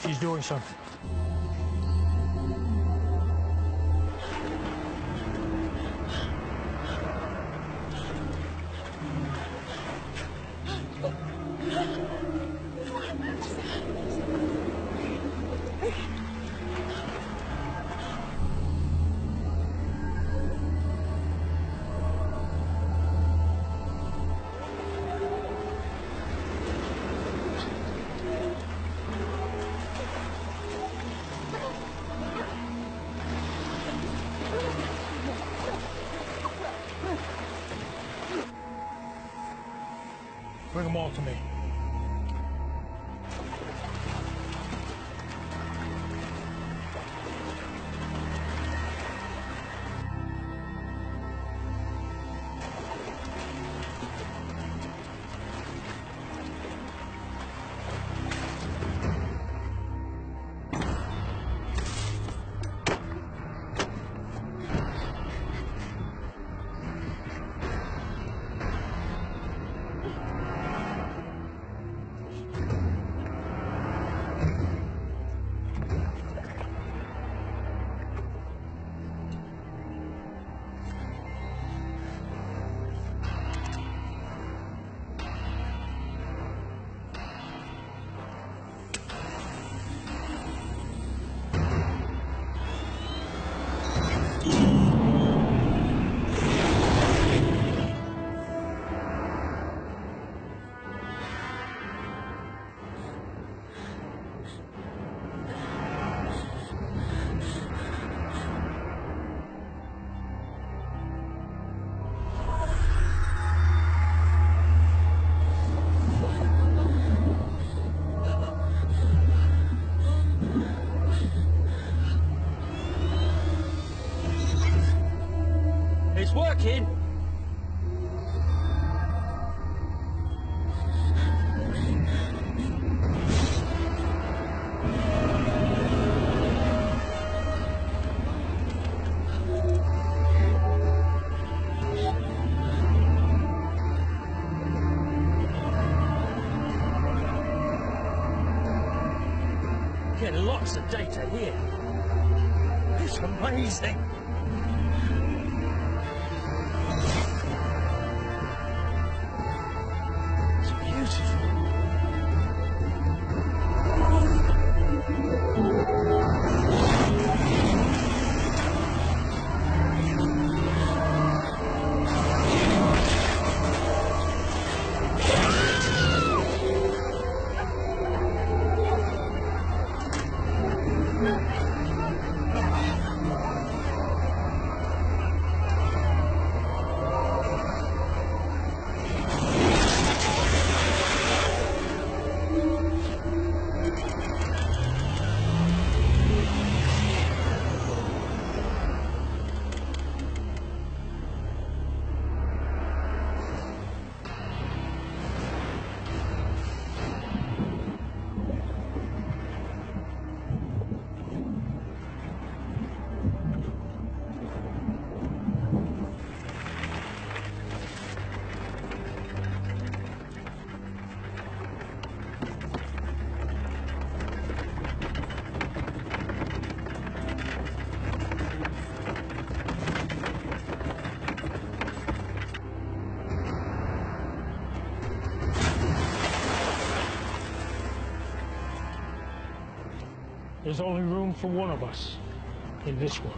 She's doing something. Bring them all to me. It's working! get lots of data here. It's amazing. It's beautiful. There's only room for one of us in this world.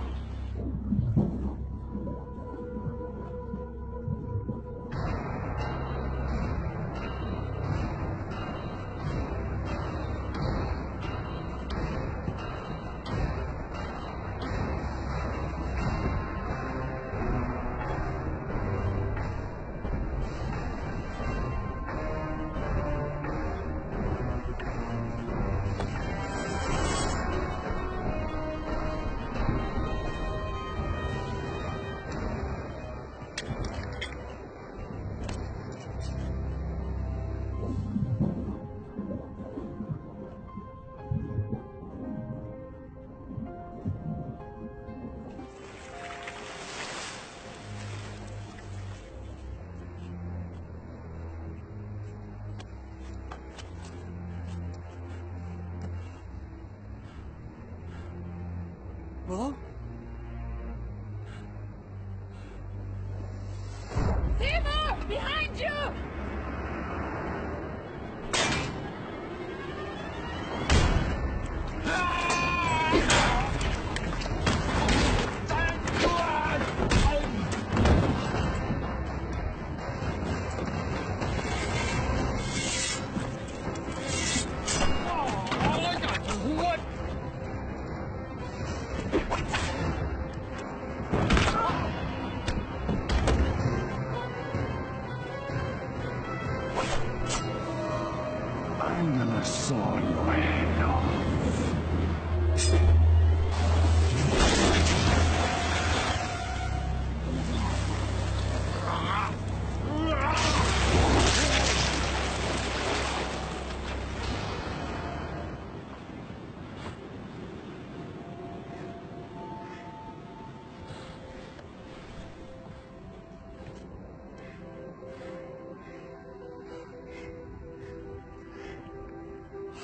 Willow? Timur! Behind you! I'm gonna saw your head off.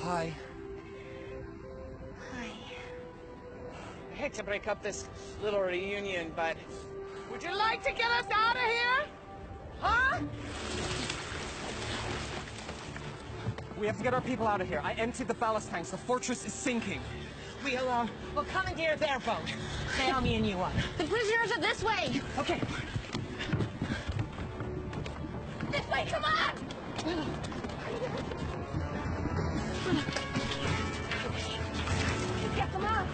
Hi. Hi. I hate to break up this little reunion, but Would you like to get us out of here? Huh? we have to get our people out of here. I emptied the ballast tanks. The fortress is sinking. We'll commandeer their boat. Naomi and you up. The prisoners are this way. Okay. This way, come on! Get them out!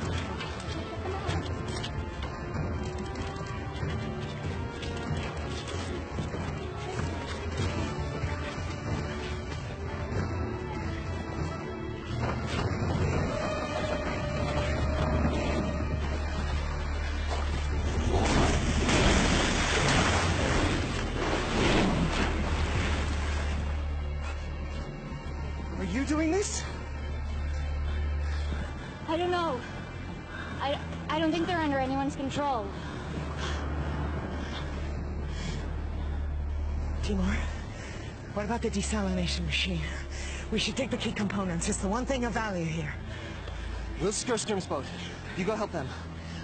Are you doing this? I don't know. I don't think they're under anyone's control. Timur, what about the desalination machine? We should take the key components. It's the one thing of value here. We'll secure Scrim's boat. You go help them.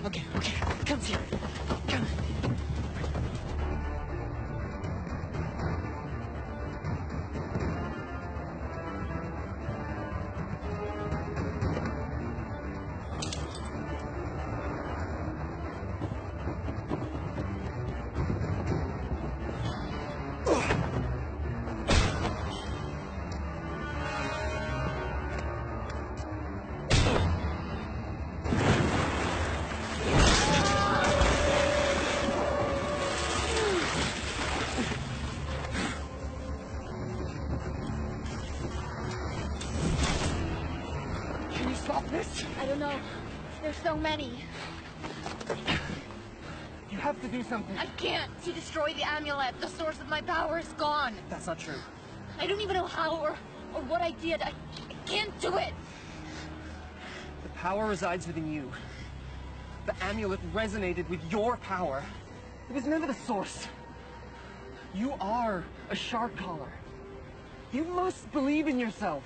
Okay, come here. Come. I don't know. There's so many. You have to do something. I can't. He destroyed the amulet. The source of my power is gone. That's not true. I don't even know how or what I did. I can't do it. The power resides within you. The amulet resonated with your power. It was never the source. You are a shark caller. You must believe in yourself.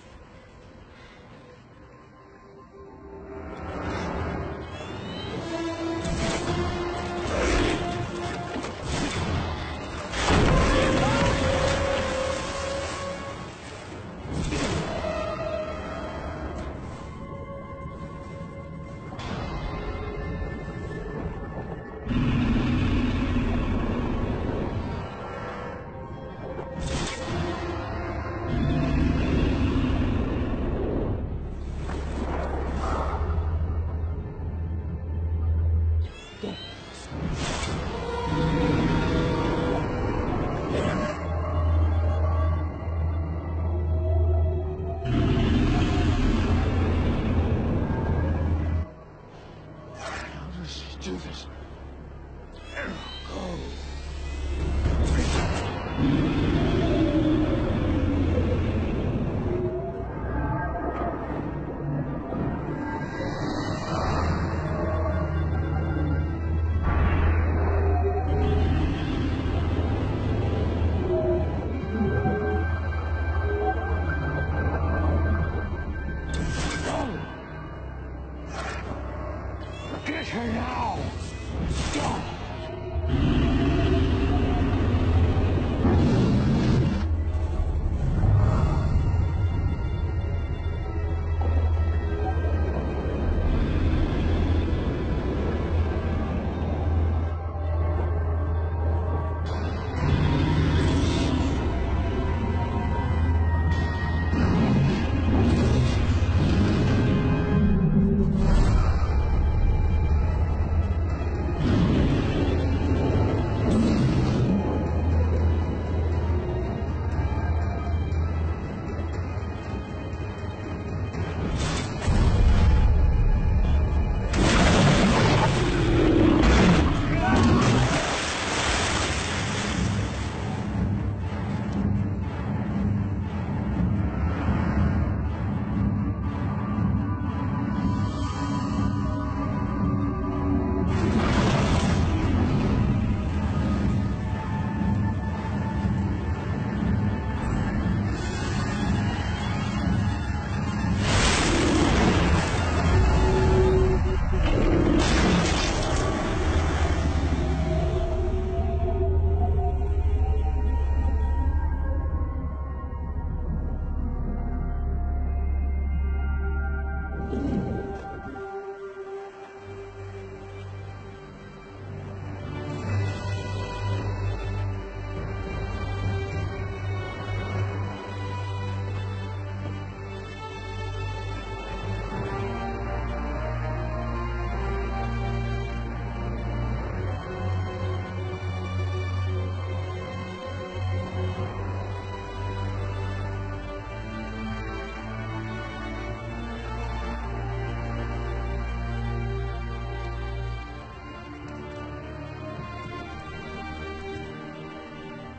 Get her now!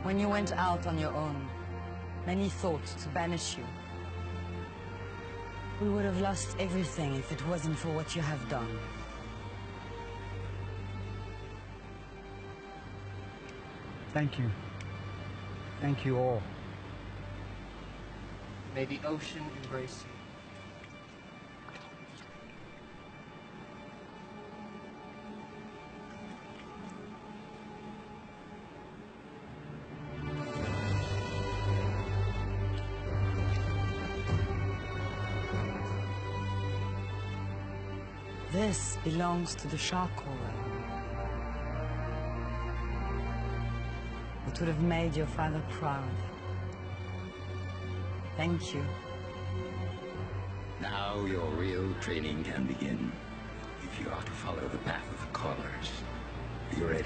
When you went out on your own, many thought to banish you. We would have lost everything if it wasn't for what you have done. Thank you. Thank you all. May the ocean embrace you. This belongs to the shark caller. It would have made your father proud. Thank you. Now your real training can begin. If you are to follow the path of the callers. Are you ready?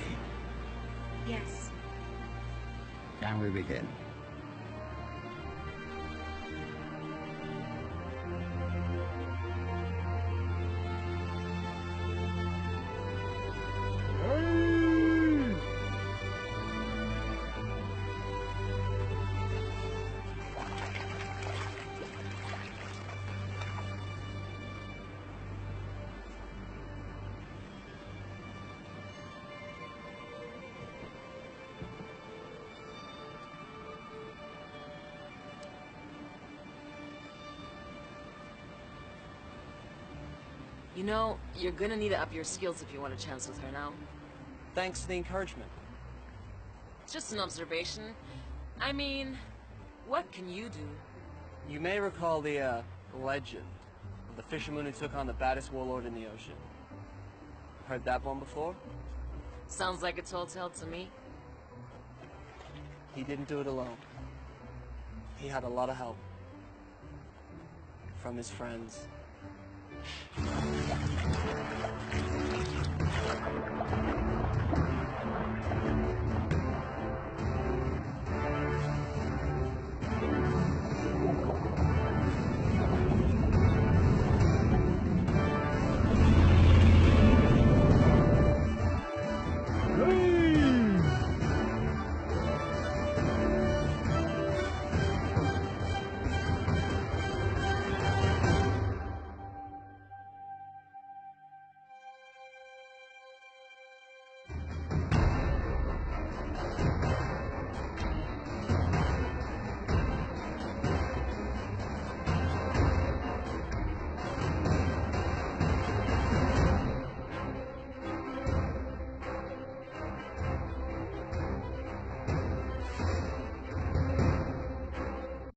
Yes. Can we begin? You know, you're gonna need to up your skills if you want a chance with her now. Thanks for the encouragement. It's just an observation. I mean, what can you do? You may recall the legend of the fisherman who took on the baddest warlord in the ocean. Heard that one before? Sounds like a tall tale to me. He didn't do it alone. He had a lot of help. From his friends.